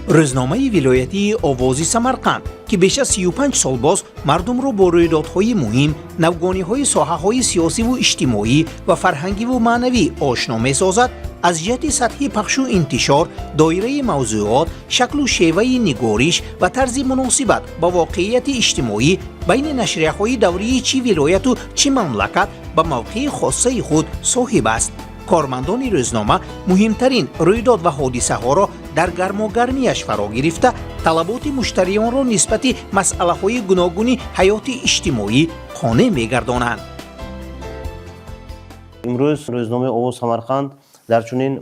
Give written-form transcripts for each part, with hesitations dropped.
рӯзномаи вилоятии овози самарқанд ки беш аз 35 сол боз мардумро бо рӯйдодҳои муҳим, навгониҳои соҳаҳои сиёсиву иҷтимоӣ ва фарҳангиву маънавӣ ошно месозад, аз ҷиҳати сатҳи пахшу интишор, доираи мавзӯот, шаклу шеваи нигориш ва тарзи муносибат ба воқеияти иҷтимоӣ байни нашрияҳои даврии чӣ вилояту чӣ мамлакат ба мавқеи хоссаи худ соҳиб аст. кормандони рӯзнома муҳимтарин рӯйдод ва ҳодисаҳоро дар гармогармияш фаро гирифта, талаботи муштариёнро нисбати масъалаҳои гуногуни ҳаёти иҷтимоӣ қонеъ мегардонанд. имрӯз рӯзномаи Овоз Самарқанд дар чунин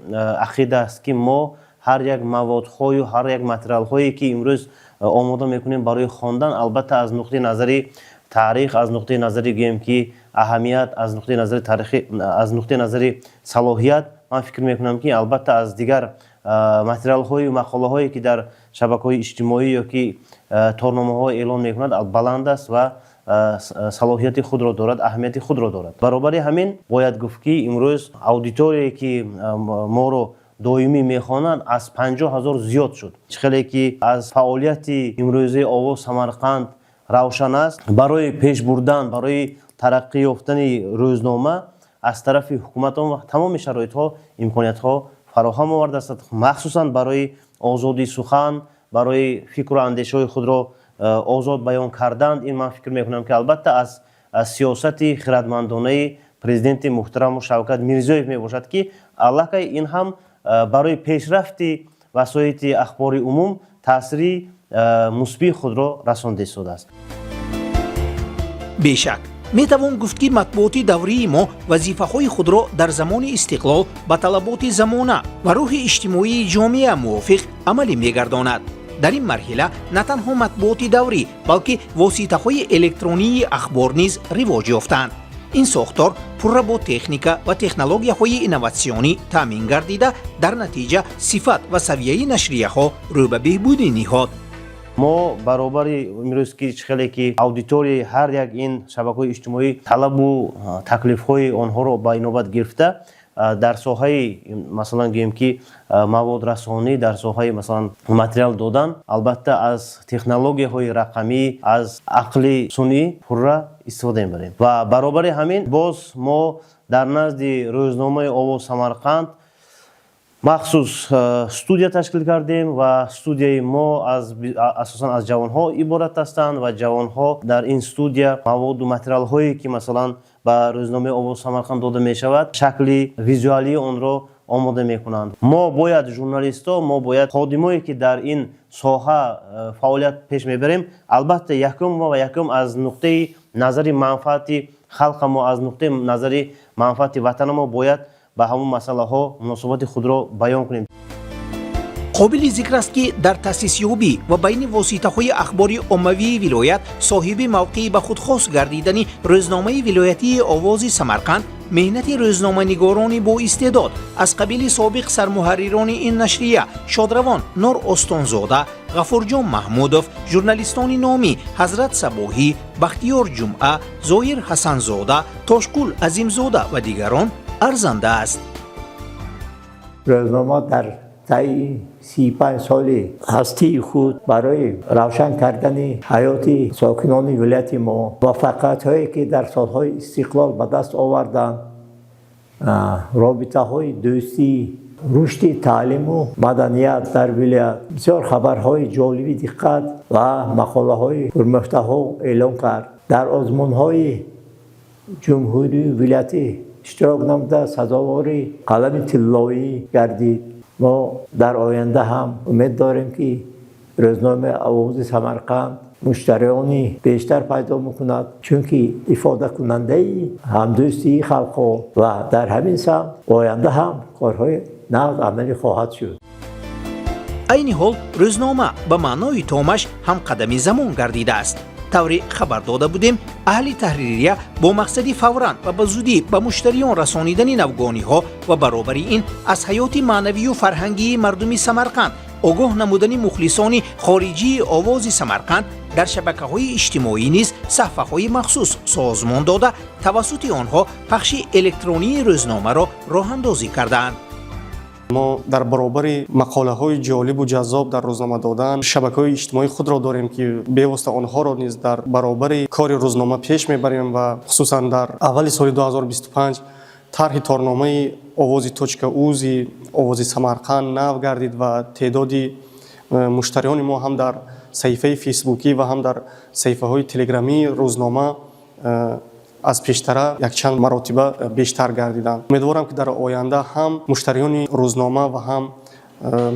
ақида аст ки мо ҳар як маводҳою ҳар як материалҳое ки имрӯз омода мекунем барои хондан, албатта аз нуқтаи назари таърих, аз нуқтаи назари гӯем ки аҳамият, аз нуқтаи назари таърихи, аз нуқтаи назари салоҳият, ман фикр мекунам ки албатта аз дигар материалҳои мақолаҳое ки дар шабакаҳои иҷтимоӣ ёки торномаҳо эълон мекунад баланд аст ва салоҳияти худро дорад, аҳамияти худро дорад. баробари ҳамин бояд гуфт ки имрӯз аудиторие ки моро доимӣ мехонанд аз 50 000 зиёд шуд. хеле ки аз фаъолияти имрӯзаи Овоз Самарқанд равшан аст. барои пеш бурдан, барои тараққӣ ёфтани рӯзнома аз тарафи ҳукумат тамоми шароитҳо, имкониятҳо фароҳам овардааст, махсусан барои озодии сухан, барои фикру андешаҳои худро озод баён кардан. ин ман фикр мекунам ки албатта аз сиёсати хиратмандонаи президенти муҳтараму Шавкат Мирзиёев мебошад ки аллакай ин ҳам барои пешрафти васоити ахбори умум таъсири мусбии худро расонда истодааст. бешак метавон гуфт ки матбуоти даврии мо вазифаҳои худро дар замони истиқлол ба талаботи замона ва рӯҳи иҷтимоии ҷомеа мувофиқ амалӣ мегардонад. дар ин марҳила на танҳо матбуоти даврӣ, балки воситаҳои электронии ахбор низ ривоҷ ёфтанд. ин сохтор пурра бо техника ва технологияҳои инноватсионӣ таъмин гардида, дар натиҷа сифат ва савияи нашрияҳо рӯ ба беҳбудӣ ниҳод. мо баробари имрӯз ки хеле ки аудиторияи ҳар як ин шабакаҳои иҷтимоӣ талабу таклифҳои онҳоро ба инобат гирифта, дар соҳаи масалан гӯем ки маводрасонӣ, дар соҳаи масалан материал додан, албатта аз технологияҳои рақамӣ, аз ақли сунъӣ пурра истифода мебарем. ва баробари ҳамин боз мо дар назди рӯзномаи Овоз Самарқанд махсус студия ташкил кардем ва студияи мо асосан аз ҷавонҳо иборат ҳастанд ва ҷавонҳо дар ин студия маводу материалҳое ки масалан ба рӯзномаи Овоз Самарқанд дода мешавад, шакли визуалии онро омода мекунанд. мо бояд журналистҳо, мо бояд ходимое ки дар ин соҳа фаъолият пеш мебарем, албатта якум ва якум аз нуқтаи назари манфаати халқамо, аз нуқтаи назари манфаати ватанамо бояд ба ҳамон масъалаҳо муносибати худро баён кунем. қобили зикр аст ки дар таъсисёбӣ ва байни воситаҳои ахбори оммавии вилоят соҳиби мавқеи ба худ хос гардидани рӯзномаи вилоятии Овози Самарқанд меҳнати рӯзноманигорони боистеъдод аз қабили собиқ сармуҳаррирони ин нашрия Шодравон Нур Остонзода, Ғафурҷон Маҳмудов, журналистони номӣ Ҳазрат Сабоҳӣ, Бахтиёр Ҷумъа, Зоир Ҳасанзода, Тошкул Азимзода ва дигарон арзанда аст. рӯзнома дар таи 35 соли ҳастии худ барои равшан кардани ҳаёти сокинони вилояти мо, муваффақиятҳое ки дар солҳои истиқлол ба даст оварданд, робитаҳои дӯстӣ, рушди таълиму маданият дар вилоят, бисёр хабарҳои ҷолиби диққат ва мақолаҳои пурмуҳтаво эълон кард. дар озмунҳои ҷумҳурии вилоятӣ иштирок намуда сазовори қалами тиллоӣ гардид. мо дар оянда ҳам умед дорем ки рӯзномаи Овози Самарқанд муштариёни бештар пайдо мекунад, чунки ифодакунандаи ҳамдӯстии халқҳо ва дар ҳамин самт оянда ҳам корҳои нағз амалӣ хоҳад шуд. айни ҳол рӯзнома ба маънои томаш ҳамқадами замон гардидааст. тавре хабар дода будем, аҳли таҳририя бо мақсади фавран ва ба зудӣ ба муштариён расонидани навгониҳо ва баробари ин аз ҳаёти маънавию фарҳангии мардуми Самарқанд огоҳ намудани мухлисони хориҷии Овози Самарқанд дар шабакаҳои иҷтимоӣ низ саҳфаҳои махсус созмон дода, тавассути онҳо пахши электронии рӯзномаро роҳандозӣ кардаанд. ما در برابر مقاله‌های جالب و جذاب در روزنامه دادن شبکه‌های اجتماعی خود را داریم که به واسطه آنها را نیز در برابر کار روزنامه پیش میبریم و خصوصا در اول سال 2025 طرح تارنامه آواز.اوز آواز سمرقند نو گردید و تعدادی مشتریان ما هم در صفحه فیسبوکی و هم در صفحه‌های تلگرامی روزنامه از پیشتر یک چند مراتبه بیشتر گردیدند. امیدوارم که در آینده هم مشتریان روزنامه و هم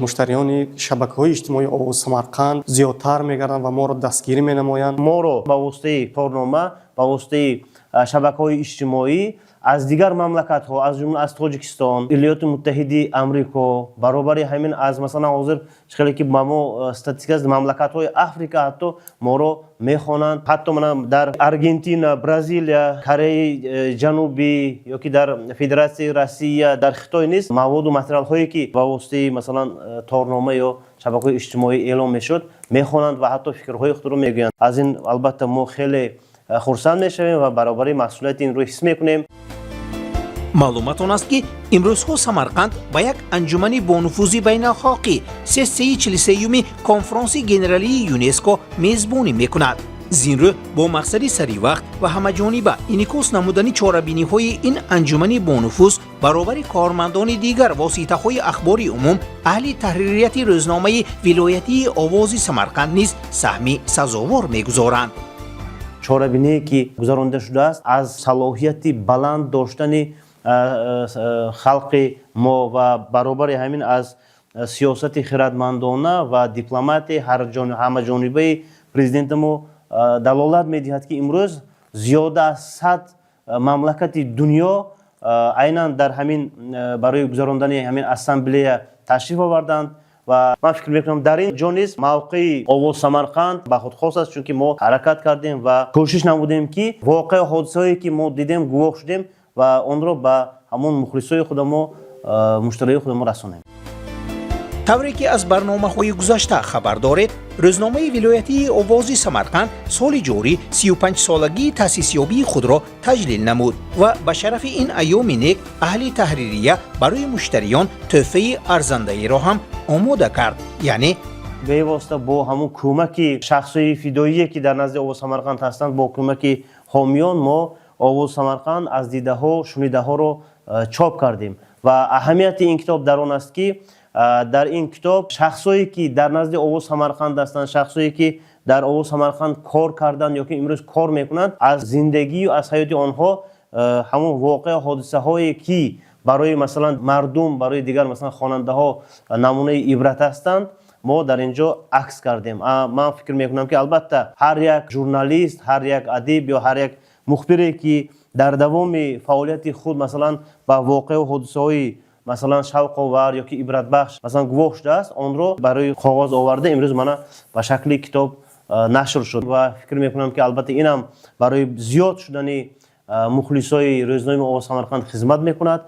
مشتریان شبکه‌های اجتماعی آواز سمرقند زیادتر می‌گردند و ما را دستگیری می‌نمایند. ما رو با واسطه تارنامه با واسطه شبکه‌های اجتماعی از دیگر مملکت‌ها از جمله از تاجیکستان، ایالات متحده آمریکا، برابر همین از مثلا حاضر خیلی که ما استاتستیک از مملکت‌های آفریقا حتی ما رو می‌خوانند. حتی من در آرژانتین، برزیل، کره جنوبی یا که در فدراسیون روسیه در خطای نیست مواد و متریال‌هایی که با واسطه مثلا تارنامه یا شبکه‌های اجتماعی اعلام می‌شد می‌خوانند و حتی فکرهای خود رو می‌گویند. از این البته ما خیلی خرسند می‌شویم و برابر مسئولیت این رو حس می‌کنیم. маълумат он аст ки имрӯзҳо самарқанд ба як анҷумани бонуфузи байналхалқӣ 343-юми конфронси генералии юнеско мезбонӣ мекунад. зинрӯ бо мақсади саривақт ва ҳамаҷониба инъикос намудани чорабиниҳои ин анҷумани бонуфуз баробари кормандони дигар воситаҳои ахбори умум аҳли таҳририяти рӯзномаи вилоятии овози самарқанд низ саҳми сазовор мегузоранд. чорабиние ки гузаронда шудааст аз салоҳияти баланд доштани халқи мо ва баробари ҳамин аз сиёсати хиратмандона ва дипломатияи ҳамаҷонибаи президенти мо далолат медиҳад ки имрӯз зиёда аз 100 мамлакати дунё айнан дар ҳамин барои гузарондани ҳамин ассамблея ташриф оварданд ва ман фикр мекунам дар ин ҷо низ мавқеи овоз самарқанд ба худ хос аст, чунки мо ҳаракат кардем ва кӯшиш намудем ки воқеъ ҳодисаҳое ки мо дидем гувоҳ шудем ва онро ба ҳамон мухлисои худамо муштариёи худамо расонем. тавре ки аз барномаҳои гузашта хабар доред, рӯзномаи вилоятии овози самарқанд соли ҷорӣ 35-солагии таъсисёбии худро таҷлил намуд ва ба шарафи ин айёми нек аҳли таҳририя барои муштариён тӯҳфаи арзандаеро ҳам омода кард, яъне бевосита бо ҳамон кӯмаки шахсои фидоие ки дар назди овоз самарқанд ҳастанд, бо кӯмаки ҳомиён мо овоз самарқанд аз дидаҳо шунидаҳоро чоп кардем ва аҳамияти ин китоб дар он аст ки дар ин китоб шахсое ки дар назди овоз самарқанд ҳастанд, шахсое ки дар овоз самарқанд кор карданд ё ки имрӯз кор мекунанд, аз зиндагию аз ҳаёти онҳо ҳамон воқеъ ҳодисаҳое ки барои масалан мардум, барои дигар масалан хонандаҳо намунаи ибрат ҳастанд, мо дар ин ҷо акс кардем. Ман фикр мекунам ки албатта ҳар як журналист, ҳар як адиб ё ҳар як мухбире ки дар давоми фаъолияти худ масалан ба воқеъу ҳодисаҳои масалан шавқовар ё ки ибратбахш масалан гувоҳ шудааст, онро барои коғоз оварда имрӯз мана ба шакли китоб нашр шуд ва фикр мекунам ки албатта инам барои зиёд шудани мухлисои рӯзномаи овоз самарқанд хизмат мекунад.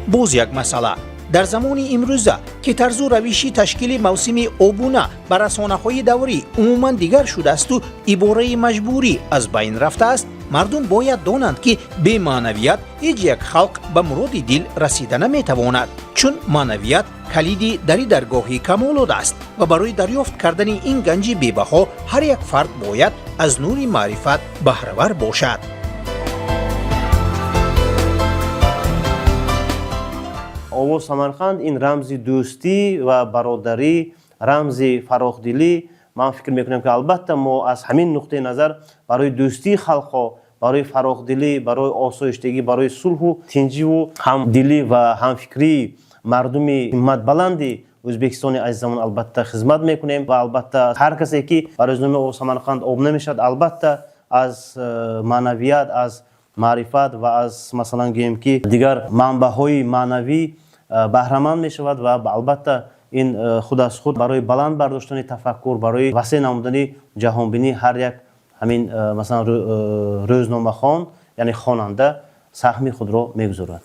боз як масъала дар замони имрӯза ки тарзу равиши ташкили мавсими обуна ба расонаҳои даврӣ умуман дигар шудаасту ибораи маҷбурӣ аз байн рафтааст, мардум бояд донанд ки бе маънавият ҳеҷ як халқ ба муроди дил расида наметавонад, чун маънавият калиди дари даргоҳи камолот аст ва барои дарёфт кардани ин ганҷи бебаҳо ҳар як фард бояд аз нури маърифат баҳравар бошад. овоз самарқанд ин рамзи дӯстӣ ва бародарӣ, рамзи фарохдилӣ. ман фикр мекунам ки албатта мо аз ҳамин нуқтаи назар барои дӯстии халқҳо, барои фарохдилӣ, барои осоиштагӣ, барои сулҳу тинҷиву ҳамдилӣ ва ҳамфикрии мардуми ҳимматбаланди ӯзбекистони азизамон албатта хизмат мекунем ва албатта ҳар касе ки ба рӯзномаи овоз самарқанд обуна мешавад албатта аз маънавият, аз маърифат ва аз масалан гӯем ки дигар манбаъҳои маънавӣ баҳраманд мешавад ва албатта ин худ аз худ барои баланд бардоштани тафаккур, барои васеъ намудани ҷаҳонбинӣ ҳар як ҳамин масалан рӯзномахон яъне хонанда саҳми худро мегузорад.